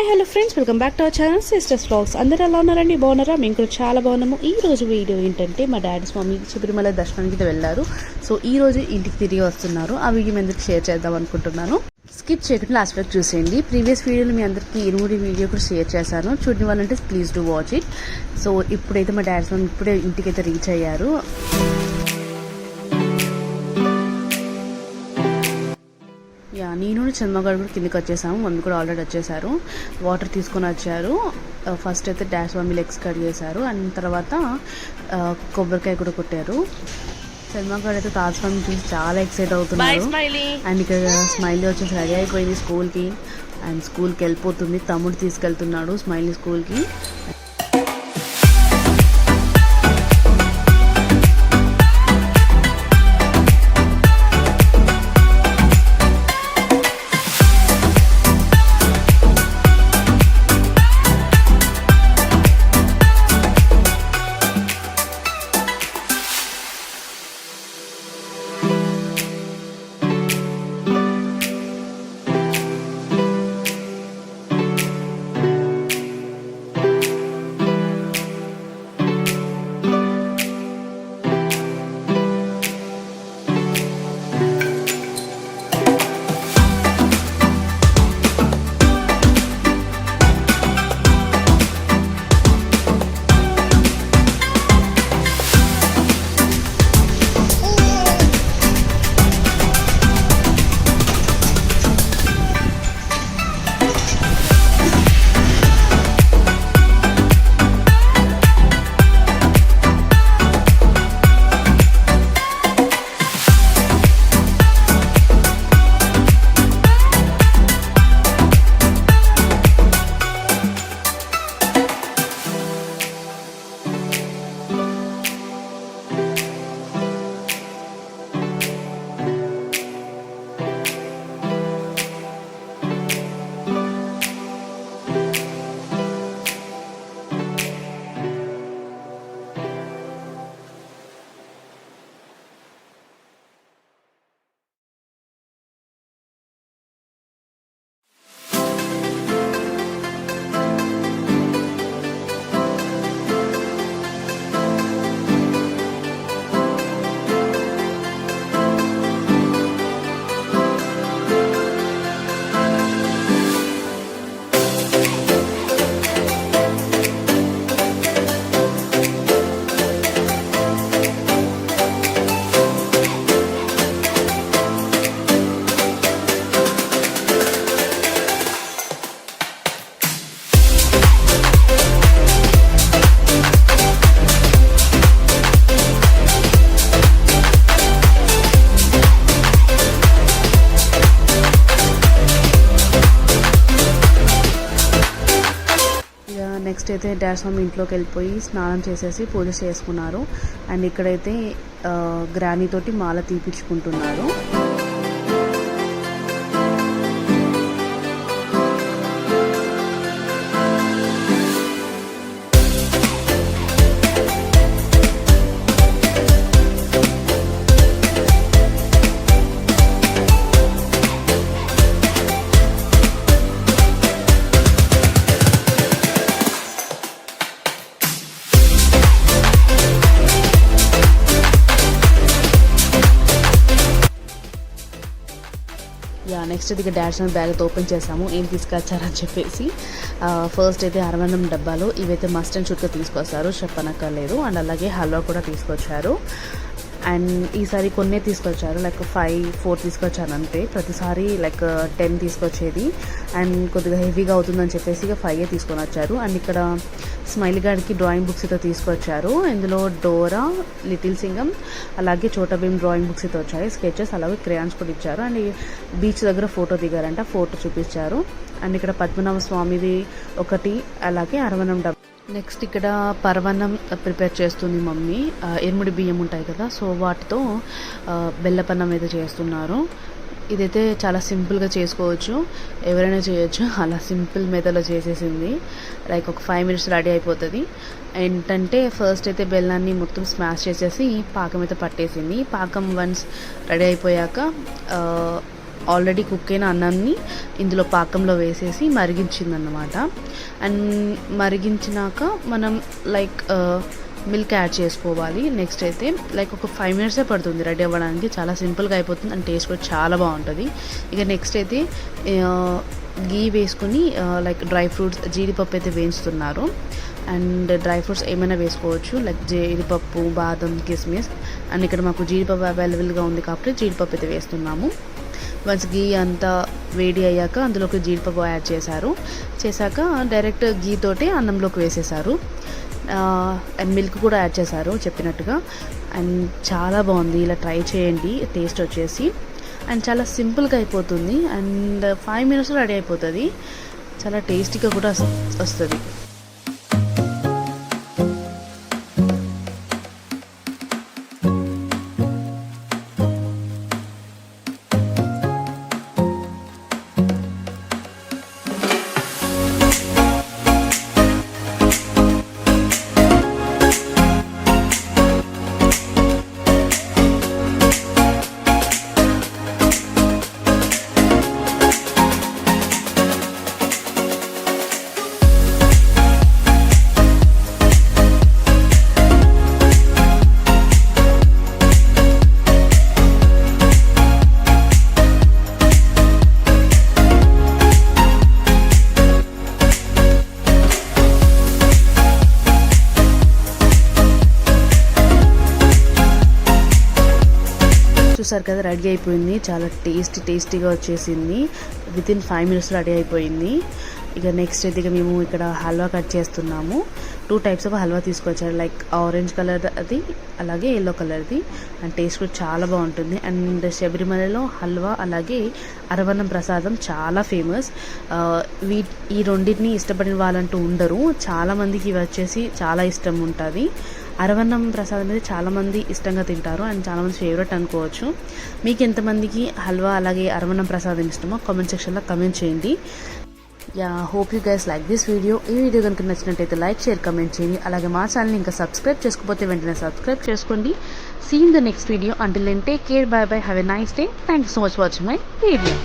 Hello friends, welcome back to our channel sisters vlogs. అందరూ ఎలా ఉన్నారండి? బాగున్నారా? మేము కూడా చాలా బాగున్నాము. ఈ రోజు వీడియో ఏంటంటే, మా డాడీస్ మమ్మీ శబరిమల దర్శనానికి వెళ్ళారు. సో ఈ రోజు ఇంటికి తిరిగి వస్తున్నారు. ఆ వీడియో మీ అందరికి షేర్ చేద్దాం అనుకుంటున్నాను. స్కిప్ చేయకుండా లాస్ట్ వరకు చూసేయండి. ప్రీవియస్ వీడియోలు మీ అందరికీ ఇరుముడి వీడియో కూడా షేర్ చేశాను. చూడని వాళ్ళంటే please do watch it. So ఇప్పుడైతే మా డాడీస్ మమ్మీ ఇప్పుడే ఇంటికైతే రీచ్ అయ్యారు. నేను చంద్రగారు కూడా కిందకి వచ్చేసాము. మమ్మీ కూడా ఆల్రెడీ వచ్చేసారు. వాటర్ తీసుకొని వచ్చారు. ఫస్ట్ అయితే డాష్ మమ్మీ లెగ్స్ కట్ చేశారు. అండ్ తర్వాత కొబ్బరికాయ కూడా కొట్టారు. చంద్రగారు అయితే తాజ్మహల్ చూసి చాలా ఎక్సైట్ అవుతున్నారు. అండ్ ఇక్కడ స్మైలీ వచ్చేసి రెడీ అయిపోయింది స్కూల్కి. అండ్ స్కూల్కి వెళ్ళిపోతుంది. తమ్ముడు తీసుకెళ్తున్నాడు స్మైలీ స్కూల్కి. నెక్స్ట్ అయితే డాష్ మమ్మీ ఇంట్లోకి వెళ్ళిపోయి స్నానం చేసేసి పూజ చేసుకున్నారు. అండ్ ఇక్కడైతే గ్రానీ తోటి మాల తీపించుకుంటున్నారు. నెక్స్ట్ ఇది డాష్ మమ్మీ బ్యాగ్ ఓపెన్ చేసాము. ఏం తీసుకొచ్చారని చెప్పేసి ఫస్ట్ అయితే అరవన్నం డబ్బాలు ఇవైతే మస్ట్ అండ్ షుడ్గా తీసుకొస్తారు, చెప్పనక్కర్లేదు. అండ్ అలాగే హల్వా కూడా తీసుకొచ్చారు. అండ్ ఈసారి కొన్నే తీసుకొచ్చారు, లైక్ 4 తీసుకొచ్చాను అంతే. ప్రతిసారి లైక్ 10 తీసుకొచ్చేది. అండ్ కొద్దిగా హెవీగా అవుతుందని చెప్పేసి ఇక 5 తీసుకొని వచ్చారు. అండ్ ఇక్కడ స్మైలీ గార్డ్కి డ్రాయింగ్ బుక్స్ అయితే తీసుకొచ్చారు. ఇందులో డోరా, లిటిల్ సింగం, అలాగే చోటా భీమ్ డ్రాయింగ్ బుక్స్ అయితే వచ్చాయి. స్కెచెస్ అలాగే క్రేయాన్స్ కూడా ఇచ్చారు. అండ్ బీచ్ దగ్గర ఫోటో దిగారంట, ఫోటో చూపించారు. అండ్ ఇక్కడ పద్మనాభ స్వామిది ఒకటి, అలాగే అరవన్నం డబ్బా. నెక్స్ట్ ఇక్కడ పరవన్నం ప్రిపేర్ చేస్తుంది మమ్మీ. ఎరుముడి బియ్యం ఉంటాయి కదా, సో వాటితో బెల్లపన్నం అయితే చేస్తున్నారు. ఇదైతే చాలా సింపుల్గా చేసుకోవచ్చు, ఎవరైనా చేయొచ్చు. అలా సింపుల్ మెథడ్లో చేసేసింది. లైక్ ఒక 5 minutes రెడీ అయిపోతుంది. ఏంటంటే ఫస్ట్ అయితే బెల్లాన్ని మొత్తం స్మాష్ చేసేసి పాకం అయితే పట్టేసింది. పాకం వన్స్ రెడీ అయిపోయాక ఆల్రెడీ కుక్ అయిన అన్నాన్ని ఇందులో పాకంలో వేసేసి మరిగించిందన్నమాట. అండ్ మరిగించినాక మనం లైక్ మిల్క్ యాడ్ చేసుకోవాలి. నెక్స్ట్ అయితే లైక్ ఒక 5 మినిట్సే పడుతుంది రెడీ అవ్వడానికి. చాలా సింపుల్గా అయిపోతుంది అండ్ టేస్ట్ కూడా చాలా బాగుంటుంది. ఇక నెక్స్ట్ అయితే గీ వేసుకొని లైక్ డ్రై ఫ్రూట్స్, జీడిపప్పు అయితే వేయించుతున్నారు. అండ్ డ్రై ఫ్రూట్స్ ఏమైనా వేసుకోవచ్చు, లైక్ జీడిపప్పు, బాదం, కిస్మిస్. అండ్ ఇక్కడ మాకు జీడిపప్పు అవైలబుల్గా ఉంది కాబట్టి జీడిపప్పు అయితే వేస్తున్నాము. వన్స్ గీ అంతా వేడి అయ్యాక అందులోకి జీడిపప్పు యాడ్ చేశాక డైరెక్ట్ గీ తోటి అన్నంలోకి వేసేసారు. అండ్ మిల్క్ కూడా యాడ్ చేశారు చెప్పినట్టుగా. అండ్ చాలా బాగుంది, ఇలా ట్రై చేయండి. టేస్ట్ వచ్చేసి అండ్ చాలా సింపుల్గా అయిపోతుంది అండ్ 5 మినిట్స్లో రెడీ అయిపోతుంది. చాలా టేస్టీగా కూడా వస్తుంది. చూసారు కదా, రెడీ అయిపోయింది. చాలా టేస్టీగా వచ్చేసింది. వితిన్ 5 మినిట్స్ రెడీ అయిపోయింది. ఇక నెక్స్ట్ అయితే ఇక మేము ఇక్కడ హల్వా కట్ చేస్తున్నాము. 2 టైప్స్ ఆఫ్ హల్వా తీసుకొచ్చారు, లైక్ ఆరెంజ్ కలర్ అది అలాగే ఎల్లో కలర్ది. అండ్ టేస్ట్ కూడా చాలా బాగుంటుంది. అండ్ శబరిమలలో హల్వా అలాగే అరవన్నం ప్రసాదం చాలా ఫేమస్. ఈ రెండింటిని ఇష్టపడిన వాళ్ళంటూ ఉండరు. చాలామందికి ఇవి వచ్చేసి చాలా ఇష్టం ఉంటుంది. అరవన్నం ప్రసాదం అనేది చాలామంది ఇష్టంగా తింటారు అండ్ చాలామంది ఫేవరెట్ అనుకోవచ్చు. మీకు ఎంతమందికి హల్వా అలాగే అరవన్నం ప్రసాదం ఇష్టమో కామెంట్ సెక్షన్లో కామెంట్ చేయండి. Hope you guys like this video. ఈ వీడియో కనుక నచ్చినట్టయితే లైక్, షేర్, కామెంట్ చేయండి. అలాగే మా ఛానల్ని ఇంకా సబ్స్క్రైబ్ చేసుకోకపోతే వెంటనే సబ్స్క్రైబ్ చేసుకోండి. See in the next video. Until then take care, bye bye, have a nice day. Thank you so much for watching my video.